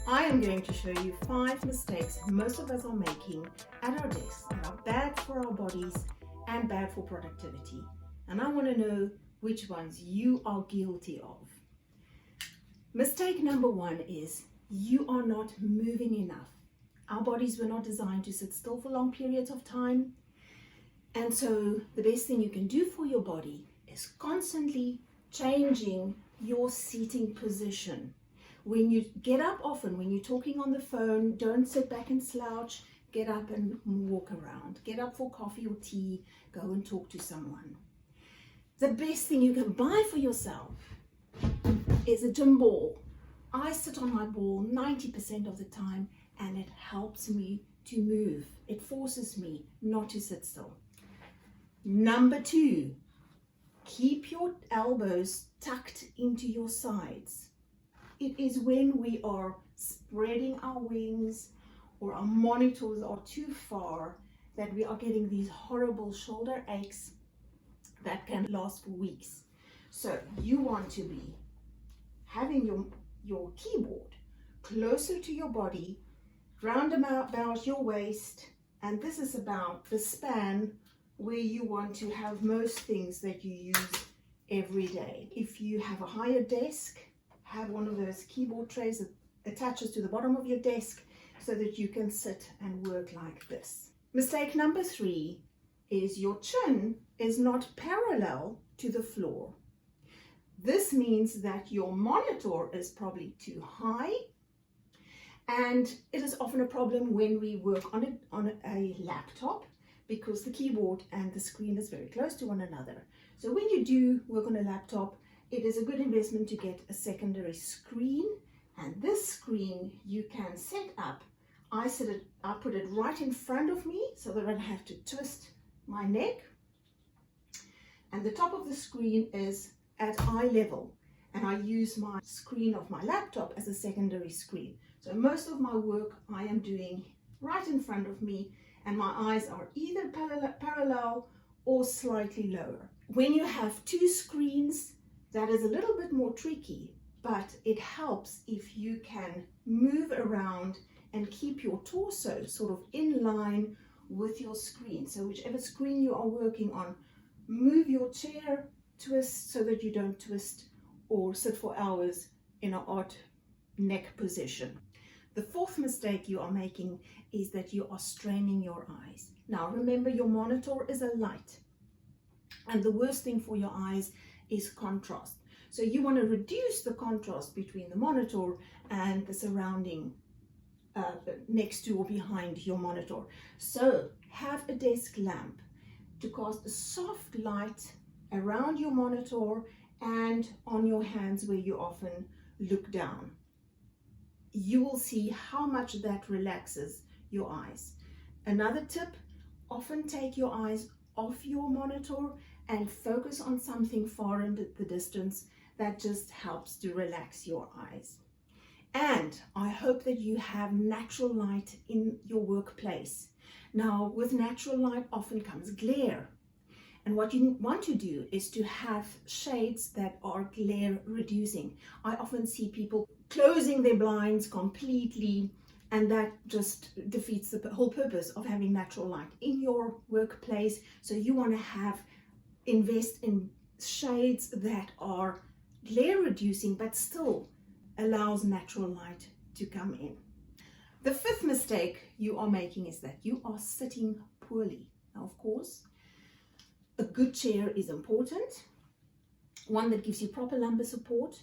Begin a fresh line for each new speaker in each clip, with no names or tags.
I am going to show you 5 mistakes most of us are making at our desks that are bad for our bodies and bad for productivity. And I want to know which ones you are guilty of. Mistake number 1 is you are not moving enough. Our bodies were not designed to sit still for long periods of time. And so the best thing you can do for your body is constantly changing your seating position. When you get up often, when you're talking on the phone, don't sit back and slouch. Get up and walk around. Get up for coffee or tea. Go and talk to someone. The best thing you can buy for yourself is a gym ball. I sit on my ball 90% of the time and it helps me to move. It forces me not to sit still. Number 2, keep your elbows tucked into your sides. It is when we are spreading our wings or our monitors are too far that we are getting these horrible shoulder aches that can last for weeks. So you want to be having your keyboard closer to your body, round about your waist, and this is about the span where you want to have most things that you use every day. If you have a higher desk, have one of those keyboard trays that attaches to the bottom of your desk so that you can sit and work like this. Mistake number 3 is your chin is not parallel to the floor. This means that your monitor is probably too high, and it is often a problem when we work on a laptop because the keyboard and the screen is very close to one another. So when you do work on a laptop, it is a good investment to get a secondary screen, and this screen you can set up. I put it right in front of me so that I don't have to twist my neck, and the top of the screen is at eye level, and I use my screen of my laptop as a secondary screen. So most of my work I am doing right in front of me, and my eyes are either parallel or slightly lower. When you have 2 screens, that is a little bit more tricky, but it helps if you can move around and keep your torso sort of in line with your screen. So whichever screen you are working on, move your chair, twist so that you don't twist or sit for hours in an odd neck position. The 4th mistake you are making is that you are straining your eyes. Now remember, your monitor is a light, and the worst thing for your eyes is contrast. So you want to reduce the contrast between the monitor and the surrounding next to or behind your monitor. So have a desk lamp to cast a soft light around your monitor and on your hands where you often look down. You will see how much that relaxes your eyes. Another tip, often take your eyes off your monitor and focus on something far in the distance. That just helps to relax your eyes. And I hope that you have natural light in your workplace. Now, with natural light often comes glare. And what you want to do is to have shades that are glare reducing. I often see people closing their blinds completely, and that just defeats the whole purpose of having natural light in your workplace. So you want to invest in shades that are glare reducing but still allows natural light to come in. The 5th mistake you are making is that you are sitting poorly. Now, of course, a good chair is important, one that gives you proper lumbar support,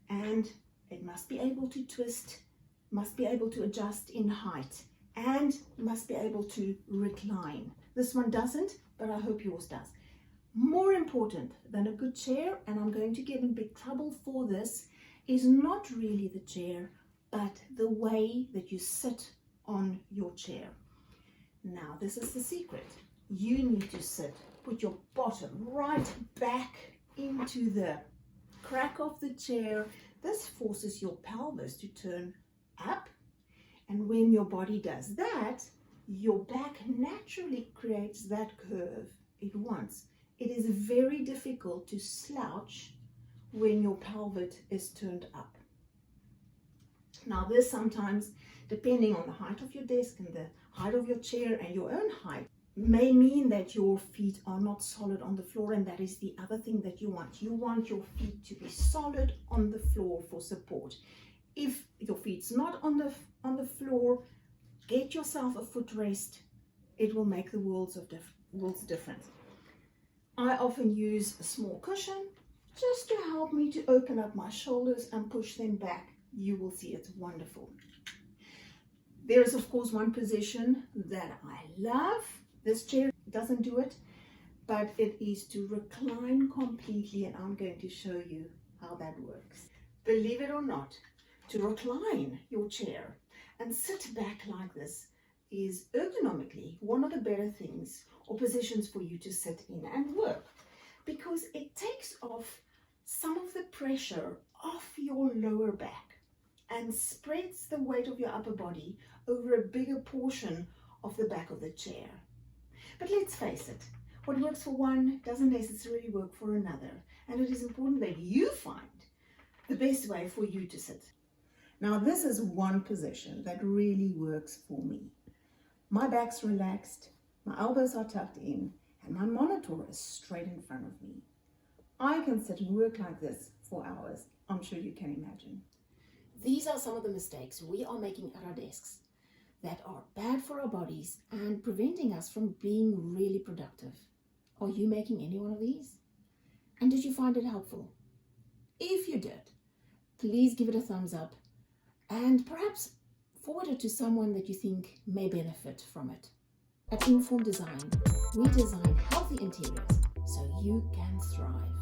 and it must be able to twist, must be able to adjust in height, and must be able to recline. This one doesn't, but I hope yours does. More important than a good chair, and I'm going to get in big trouble for this, is not really the chair, but the way that you sit on your chair. Now, this is the secret. You need to put your bottom right back into the crack of the chair. This forces your pelvis to turn up, and when your body does that, your back naturally creates that curve it wants. It is very difficult to slouch when your pelvis is turned up. Now this sometimes, depending on the height of your desk and the height of your chair and your own height, may mean that your feet are not solid on the floor, and that is the other thing that you want. You want your feet to be solid on the floor for support. If your feet's not on the floor, get yourself a footrest. It will make the world's difference. I often use a small cushion just to help me to open up my shoulders and push them back. You will see it's wonderful. There is, of course, one position that I love. This chair doesn't do it, but it is to recline completely, and I'm going to show you how that works. Believe it or not, to recline your chair and sit back like this is ergonomically one of the better things or positions for you to sit in and work, because it takes off some of the pressure off your lower back and spreads the weight of your upper body over a bigger portion of the back of the chair. But let's face it, what works for one doesn't necessarily work for another, and it is important that you find the best way for you to sit. Now, this is one position that really works for me. My back's relaxed, my elbows are tucked in, and my monitor is straight in front of me. I can sit and work like this for hours. I'm sure you can imagine. These are some of the mistakes we are making at our desks that are bad for our bodies and preventing us from being really productive. Are you making any one of these? And did you find it helpful? If you did, please give it a thumbs up and perhaps forward it to someone that you think may benefit from it. At Informed Design, we design healthy interiors so you can thrive.